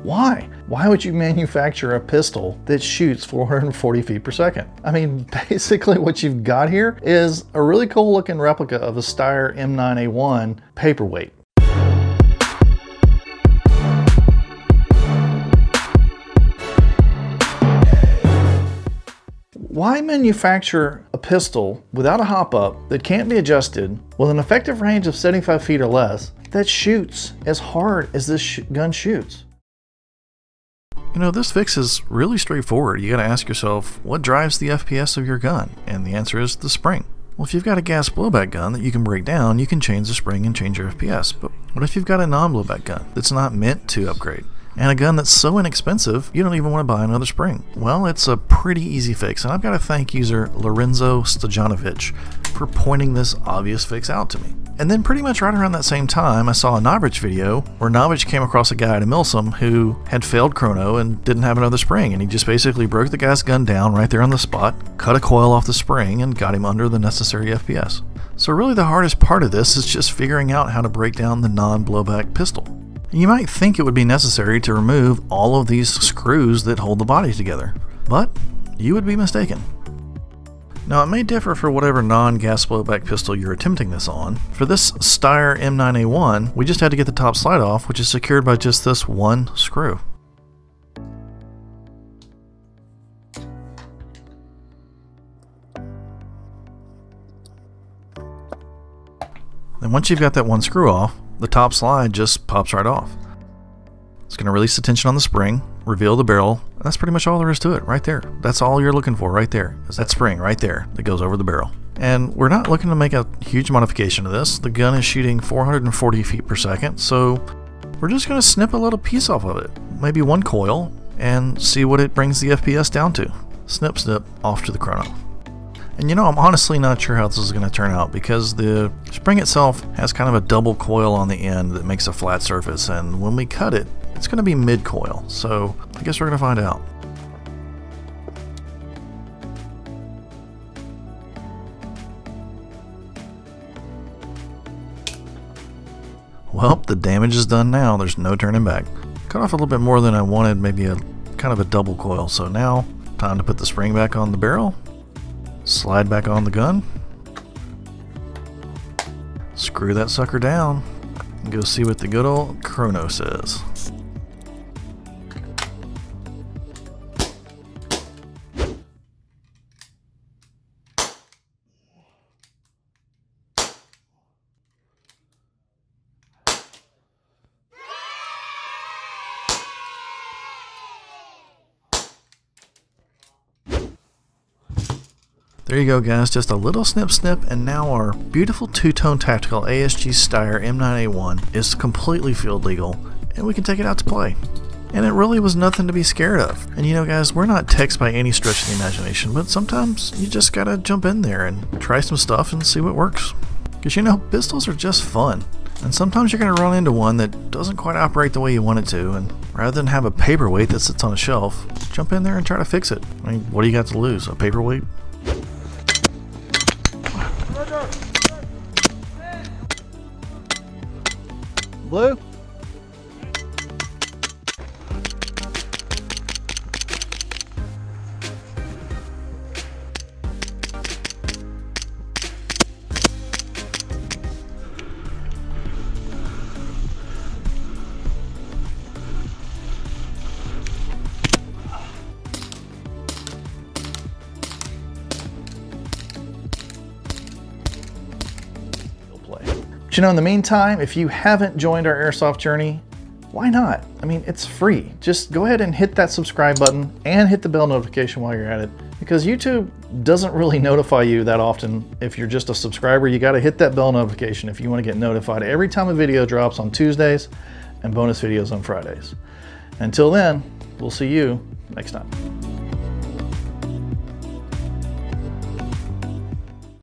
Why? Why would you manufacture a pistol that shoots 440 feet per second? I mean, basically what you've got here is a really cool looking replica of a Steyr M9-A1 paperweight. Why manufacture a pistol without a hop-up that can't be adjusted with an effective range of 75 feet or less that shoots as hard as this gun shoots? You know, this fix is really straightforward. You gotta ask yourself, what drives the FPS of your gun? And the answer is the spring. Well, if you've got a gas blowback gun that you can break down, you can change the spring and change your FPS. But what if you've got a non-blowback gun that's not meant to upgrade? And a gun that's so inexpensive, you don't even want to buy another spring. Well, it's a pretty easy fix, and I've got to thank user Lorenzo Stojanovic for pointing this obvious fix out to me. And then pretty much right around that same time, I saw a Novich video where Novich came across a guy at a Milsim who had failed chrono and didn't have another spring, and he just basically broke the guy's gun down right there on the spot, cut a coil off the spring, and got him under the necessary FPS. So really the hardest part of this is just figuring out how to break down the non-blowback pistol. You might think it would be necessary to remove all of these screws that hold the body together, but you would be mistaken. Now, it may differ for whatever non-gas blowback pistol you're attempting this on. For this Steyr M9-A1, we just had to get the top slide off, which is secured by just this one screw. Then once you've got that one screw off, the top slide just pops right off. It's going to release the tension on the spring, reveal the barrel. That's pretty much all there is to it, right there. That's all you're looking for right there, is that spring right there that goes over the barrel. And we're not looking to make a huge modification to this. The gun is shooting 440 feet per second, so we're just going to snip a little piece off of it, maybe one coil, and see what it brings the FPS down to. Snip, snip, off to the chrono. And you know, I'm honestly not sure how this is going to turn out because the spring itself has kind of a double coil on the end that makes a flat surface, and when we cut it, it's going to be mid-coil, so I guess we're going to find out. Well, the damage is done now. There's no turning back. Cut off a little bit more than I wanted, maybe a kind of a double coil, so now time to put the spring back on the barrel. Slide back on the gun, screw that sucker down, and go see what the good old chrono says. There you go, guys, just a little snip snip, and now our beautiful two-tone tactical ASG Steyr M9-A1 is completely field legal, and we can take it out to play. And it really was nothing to be scared of. And you know, guys, we're not techs by any stretch of the imagination, but sometimes you just gotta jump in there and try some stuff and see what works. Because you know, pistols are just fun. And sometimes you're gonna run into one that doesn't quite operate the way you want it to, and rather than have a paperweight that sits on a shelf, jump in there and try to fix it. I mean, what do you got to lose? A paperweight? Blue? But you know, in the meantime, if you haven't joined our airsoft journey, why not? I mean, it's free. Just go ahead and hit that subscribe button and hit the bell notification while you're at it, because YouTube doesn't really notify you that often. If you're just a subscriber, you got to hit that bell notification if you want to get notified every time a video drops on Tuesdays and bonus videos on Fridays. Until then, we'll see you next time.